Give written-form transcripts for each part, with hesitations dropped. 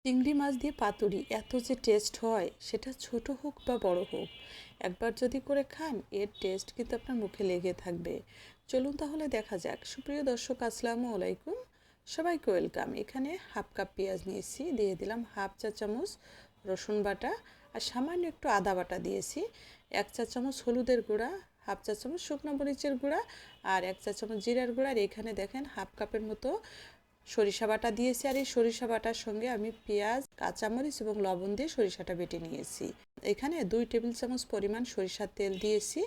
চিংড়ি মাছ দিয়ে পাতুরি এত যে টেস্ট হয়, সেটা ছোট হোক বা বড় হোক, একবার যদি করে খান এর টেস্ট কিন্তু আপনার মুখে লেগে থাকবে। চলুন তাহলে দেখা যাক। সুপ্রিয় দর্শক, আসসালামু আলাইকুম, সবাইকে ওয়েলকাম। এখানে হাফ কাপ পেঁয়াজ নিয়েছি, দিয়ে দিলাম হাফ চা চামচ রসুন বাটা, আর সামান্য একটু আদা বাটা দিয়েছি, 1 চা চামচ হলুদের গুঁড়া, হাফ চা চামচ শুকনো মরিচের গুঁড়া, আর 1 চা চামচ জিরার গুঁড়া। আর এখানে দেখেন হাফ কাপের মতো সরিষা বাটা দিয়েছি। আর এই সরিষা বাটার সঙ্গে আমি পেঁয়াজ, কাঁচামরিচ এবং লবণ দিয়ে সরিষাটা বেটে নিয়েছি। এখানে 2 টেবিল চামচ পরিমাণ সরিষার তেল দিয়েছি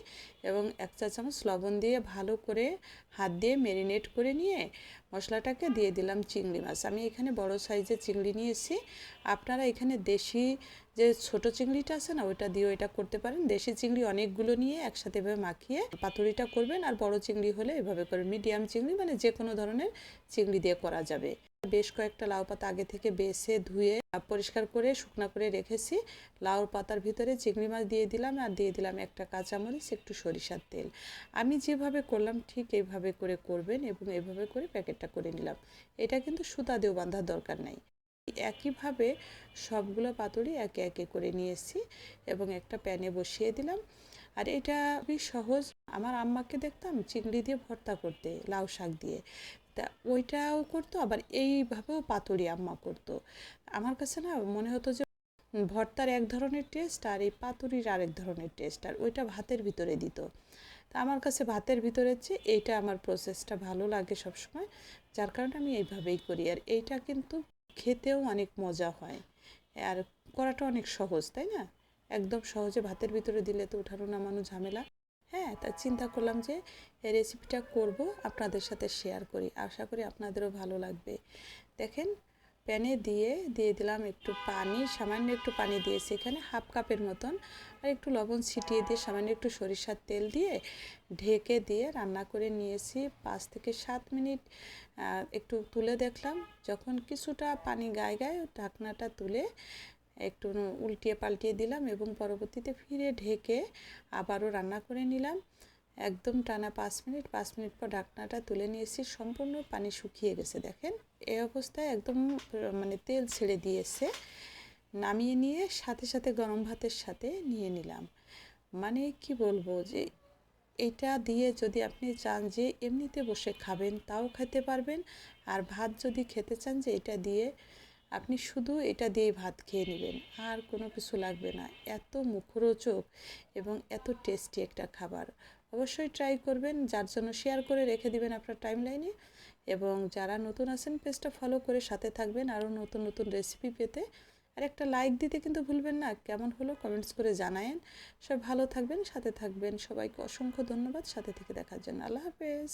এবং 1 চা চামচ লবণ দিয়ে ভালো করে হাত দিয়ে ম্যারিনেট করে নিয়ে মশলাটাকে দিয়ে দিলাম চিংড়ি মাছ। আমি এখানে বড় সাইজের চিংড়ি নিয়েছি। আপনারা এখানে দেশি যে ছোট চিংড়িটা আছে না, ওইটা দিয়েও এটা করতে পারেন। দেশি চিংড়ি অনেকগুলো নিয়ে একসাথে এভাবে মাখিয়ে পাতুরিটা করবেন। আর বড় চিংড়ি হলে এভাবে করে, মিডিয়াম চিংড়ি মানে যে কোনো ধরনের চিংড়ি দিয়ে করা যাবে। বেশ কয়েকটা লাউ পাতা আগে থেকে বেছে ধুয়ে পরিষ্কার করে শুকনো করে রেখেছি। লাউ পাতার ভিতরে চিংড়ি মাছ দিয়ে দিলাম, আর দিয়ে দিলাম একটা কাঁচামরিচ, একটু সরিষার তেল। আমি যেভাবে করলাম ঠিক এইভাবে করে করবেন এবং এইভাবে করে প্যাকেটটা করে নিলাম। এটা কিন্তু সুতা দিয়েও বাঁধার দরকার নাই। একইভাবে সবগুলো পাতুরি একে একে করে নিয়েছি এবং একটা প্যানে বসিয়ে দিলাম। আর এটা খুবই সহজ। আমার আম্মাকে দেখতাম চিংড়ি দিয়ে ভর্তা করতে, লাউ শাক দিয়ে, তা ওইটাও করতো, আবার এইভাবেও পাতুরি আম্মা করতো। আমার কাছে না মনে হতো যে ভর্তার এক ধরনের টেস্ট আর এই পাতুরির আরেক ধরনের টেস্ট, আর ওইটা ভাতের ভিতরে দিত। তা আমার কাছে ভাতের ভিতরের চেয়ে এইটা আমার প্রসেসটা ভালো লাগে সবসময়, যার কারণে আমি এইভাবেই করি। আর এইটা কিন্তু খেতেও অনেক মজা হয়, আর করাটা অনেক সহজ, তাই না? একদম সহজে ভাতের ভিতরে দিলে তো ওঠানো নামানো ঝামেলা। হ্যাঁ, তা চিন্তা করলাম যে এই রেসিপিটা করব, আপনাদের সাথে শেয়ার করি। আশা করি আপনাদেরও ভালো লাগবে। দেখেন, প্যানে দিয়ে দিলাম একটু পানি, সামান্য একটু পানি দিয়েছি এখানে হাফ কাপের মতন, আর একটু লবণ ছিটিয়ে দিয়ে সামান্য একটু সরিষার তেল দিয়ে ঢেকে দিয়ে রান্না করে নিয়েছি 5 থেকে 7 মিনিট। একটু তুলে দেখলাম, যখন কিছুটা পানি গায়ে গায়ে, ঢাকনাটা তুলে একটু উল্টিয়ে পাল্টিয়ে দিলাম এবং পরবর্তীতে ফিরে ঢেকে আবারও রান্না করে নিলাম একদম টানা 5 মিনিট। 5 মিনিট পর ঢাকনাটা তুলে নিয়েছি, সম্পূর্ণ পানি শুকিয়ে গেছে। দেখেন এই অবস্থায় একদম মানে তেল ছেড়ে দিয়েছে। নামিয়ে নিয়ে সাথে সাথে গরম ভাতের সাথে নিয়ে নিলাম। মানে কি বলবো, যে এটা দিয়ে যদি আপনি চান যে এমনিতে বসে খাবেন তাও খেতে পারবেন, আর ভাত যদি খেতে চান যে এটা দিয়ে, আপনি শুধু এটা দিয়ে ভাত খেয়ে নেবেন, আর কোনো কিছু লাগবে না। এত মুখরোচক এবং এত টেস্টি একটা খাবার। অবশ্যই ট্রাই করবেন, যার জন্য শেয়ার করে রেখে দিবেন আপনার টাইমলাইনে। এবং যারা নতুন আছেন পেজটা ফলো করে সাথে থাকবেন আরও নতুন নতুন রেসিপি পেতে। আর একটা লাইক দিতে কিন্তু ভুলবেন না। কেমন হলো কমেন্টস করে জানায়েন। সব ভালো থাকবেন, সাথে থাকবেন। সবাইকে অসংখ্য ধন্যবাদ সাথে থেকে দেখার জন্য। আল্লাহ হাফেজ।